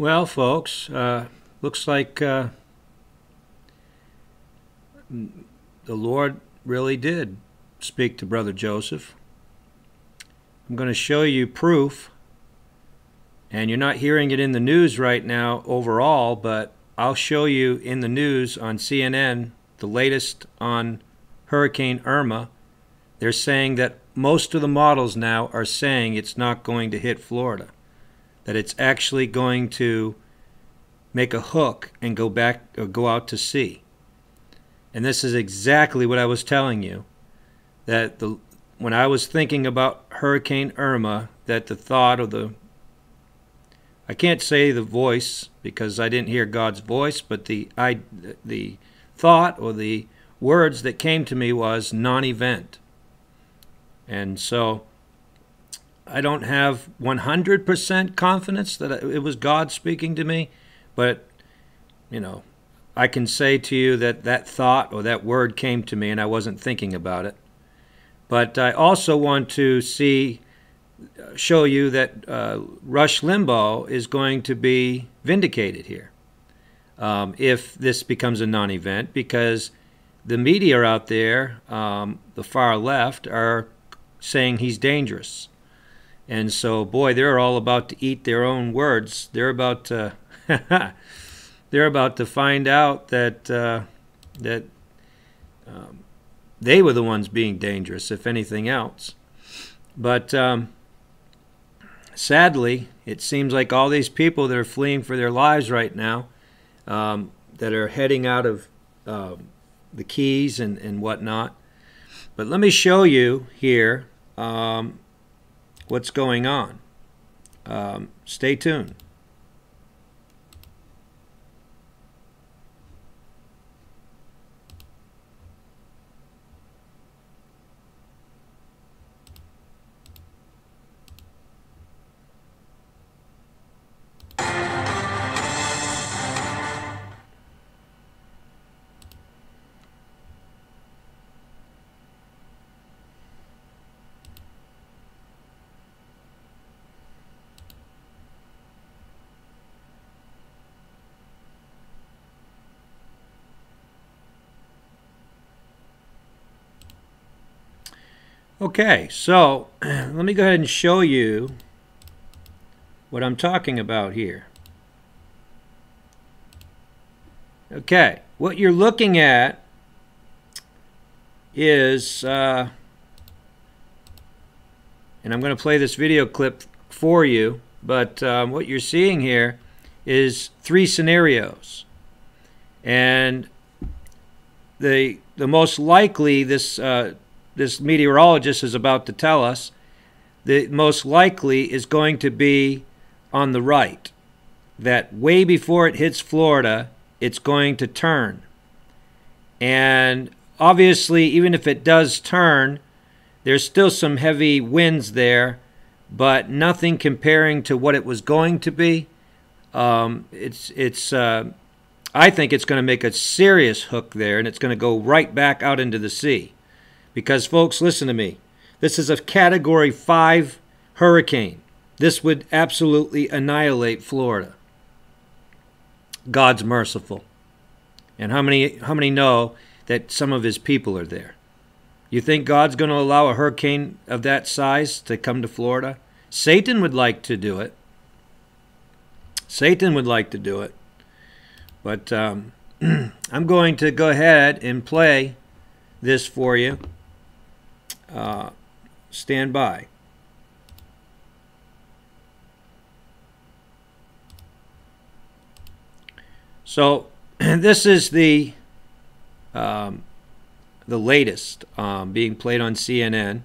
Well, folks, looks like the Lord really did speak to Brother Joseph. I'm going to show you proof, and you're not hearing it in the news right now overall, but I'll show you in the news on CNN, the latest on Hurricane Irma. They're saying that most of the models now are saying it's not going to hit Florida, that it's actually going to make a hook and go back or go out to sea. And this is exactly what I was telling you, that when I was thinking about Hurricane Irma, that the thought of I can't say the voice because I didn't hear God's voice, but the thought or the words that came to me was non-event. And so I don't have 100% confidence that it was God speaking to me, but, you know, I can say to you that that thought or that word came to me and I wasn't thinking about it. But I also want to show you that Rush Limbaugh is going to be vindicated here if this becomes a non-event, because the media out there, the far left, are saying he's dangerous. And so, boy, they're all about to eat their own words. They're about to they're about to find out that they were the ones being dangerous, if anything else. But sadly, it seems like all these people that are fleeing for their lives right now, that are heading out of the Keys and whatnot. But let me show you here what's going on. Stay tuned. Okay, so let me go ahead and show you what I'm talking about here. Okay, what you're looking at is, and I'm going to play this video clip for you, but what you're seeing here is 3 scenarios. And the most likely, this meteorologist is about to tell us, the most likely is going to be on the right, that way before it hits Florida, it's going to turn. And obviously, even if it does turn, there's still some heavy winds there, but nothing comparing to what it was going to be. I think it's going to make a serious hook there, and it's going to go right back out into the sea. Because, folks, listen to me. This is a Category 5 hurricane. This would absolutely annihilate Florida. God's merciful. And how many know that some of his people are there? You think God's going to allow a hurricane of that size to come to Florida? Satan would like to do it. Satan would like to do it. But I'm going to go ahead and play this for you. Stand by. So this is the latest being played on CNN,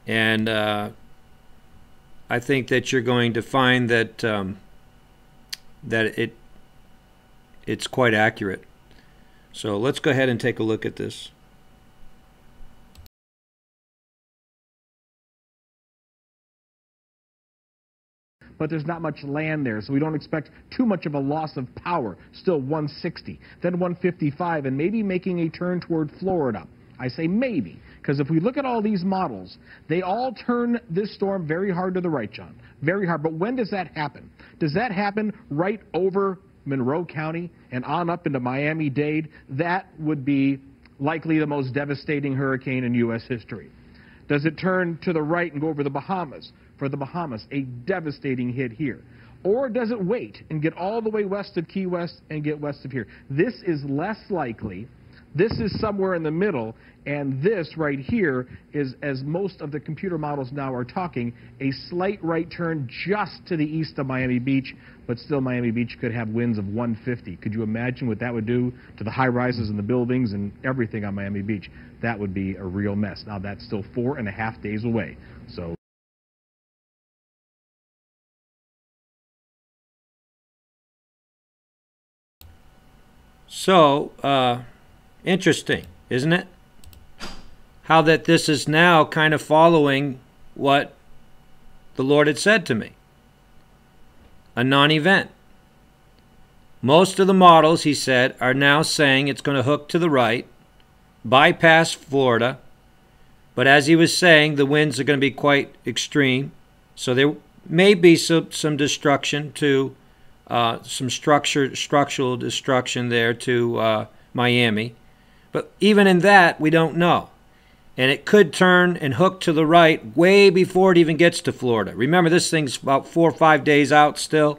and I think that you're going to find that it's quite accurate. So let's go ahead and take a look at this. But there's not much land there, so we don't expect too much of a loss of power. Still 160, then 155, and maybe making a turn toward Florida. I say maybe, because if we look at all these models, they all turn this storm very hard to the right, John. Very hard. But when does that happen? Does that happen right over Monroe County and on up into Miami-Dade? That would be likely the most devastating hurricane in U.S. history. Does it turn to the right and go over the Bahamas? For the Bahamas, a devastating hit here. Or does it wait and get all the way west of Key West and get west of here? This is less likely. This is somewhere in the middle, and this right here is, as most of the computer models now are talking, a slight right turn just to the east of Miami Beach, but still Miami Beach could have winds of 150. Could you imagine what that would do to the high-rises and the buildings and everything on Miami Beach? That would be a real mess. Now, that's still 4.5 days away. So, interesting, isn't it? How that this is now kind of following what the Lord had said to me. A non-event. Most of the models, he said, are now saying it's going to hook to the right, bypass Florida, but as he was saying, the winds are going to be quite extreme, so there may be some destruction to some structural destruction there to Miami. But even in that, we don't know. And it could turn and hook to the right way before it even gets to Florida. Remember, this thing's about 4 or 5 days out still.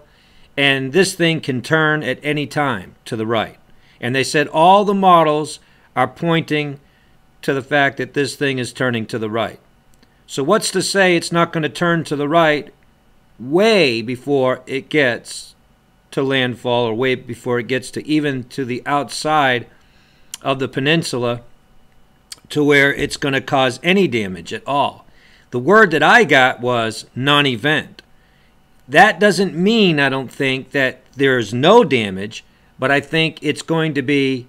And this thing can turn at any time to the right. And they said all the models are pointing to the fact that this thing is turning to the right. So what's to say it's not going to turn to the right way before it gets to landfall, or way before it gets to even to the outside of the peninsula, to where it's going to cause any damage at all. The word that I got was non-event. That doesn't mean, I don't think, that there's no damage, but I think it's going to be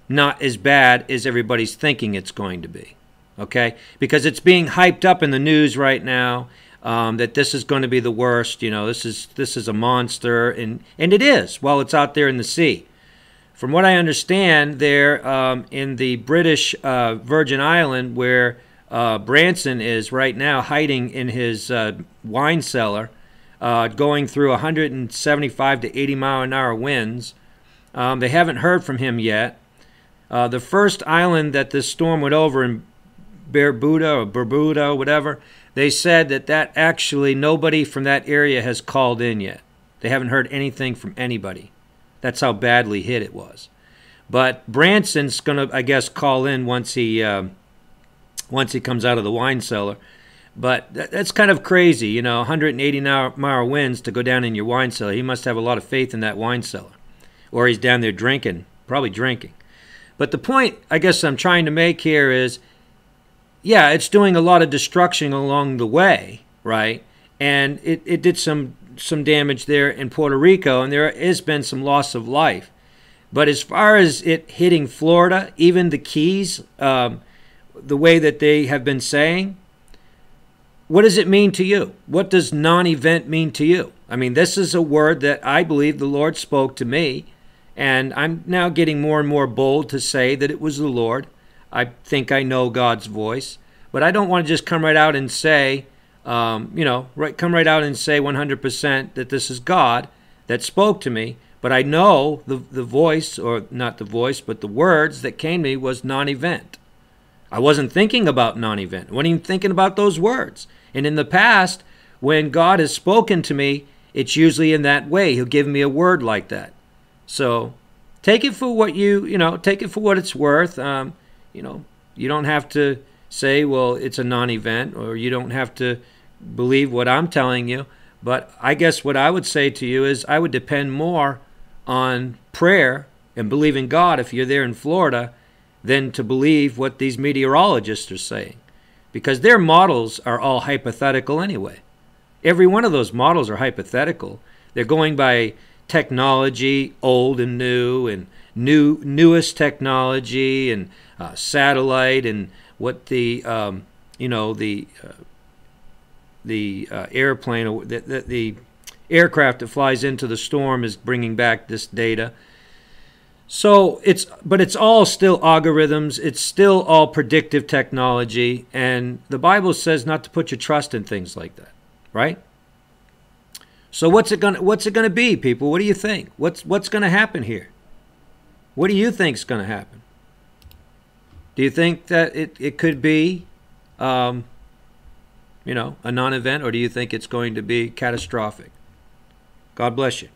not as bad as everybody's thinking it's going to be. Okay? Because it's being hyped up in the news right now, that this is going to be the worst. You know, this is a monster, and it is while it's out there in the sea. From what I understand, there in the British Virgin Island, where Branson is right now hiding in his wine cellar, going through 175 to 80 mile an hour winds, they haven't heard from him yet. The first island that this storm went over in Bermuda, whatever, they said that actually nobody from that area has called in yet. They haven't heard anything from anybody. That's how badly hit it was. But Branson's going to, I guess, call in once he comes out of the wine cellar. But that's kind of crazy, you know, 180 mile winds to go down in your wine cellar. He must have a lot of faith in that wine cellar. Or he's down there drinking, probably drinking. But the point I guess I'm trying to make here is, yeah, it's doing a lot of destruction along the way, right? And it did some damage there in Puerto Rico, and there has been some loss of life. But as far as it hitting Florida, even the Keys, the way that they have been saying, what does it mean to you? What does non-event mean to you? I mean, this is a word that I believe the Lord spoke to me, and I'm now getting more and more bold to say that it was the Lord. I think I know God's voice, but I don't want to just come right out and say, come right out and say 100% that this is God that spoke to me. But I know the voice, or not the voice, but the words that came to me was non-event. I wasn't thinking about non-event. I wasn't even thinking about those words. And in the past, when God has spoken to me, it's usually in that way. He'll give me a word like that. So take it for what take it for what it's worth. You don't have to say, well, it's a non-event, or you don't have to believe what I'm telling you. But I guess what I would say to you is I would depend more on prayer and believing God if you're there in Florida than to believe what these meteorologists are saying. Because their models are all hypothetical anyway. Every one of those models are hypothetical. They're going by technology, old and new, and newest technology, and satellite, and what the airplane, or the aircraft that flies into the storm is bringing back this data. So but it's all still algorithms. It's still all predictive technology. And the Bible says not to put your trust in things like that, right? So what's it gonna be, people? What do you think? What's gonna happen here? What do you think's gonna happen? Do you think that it could be, a non-event, or do you think it's going to be catastrophic? God bless you.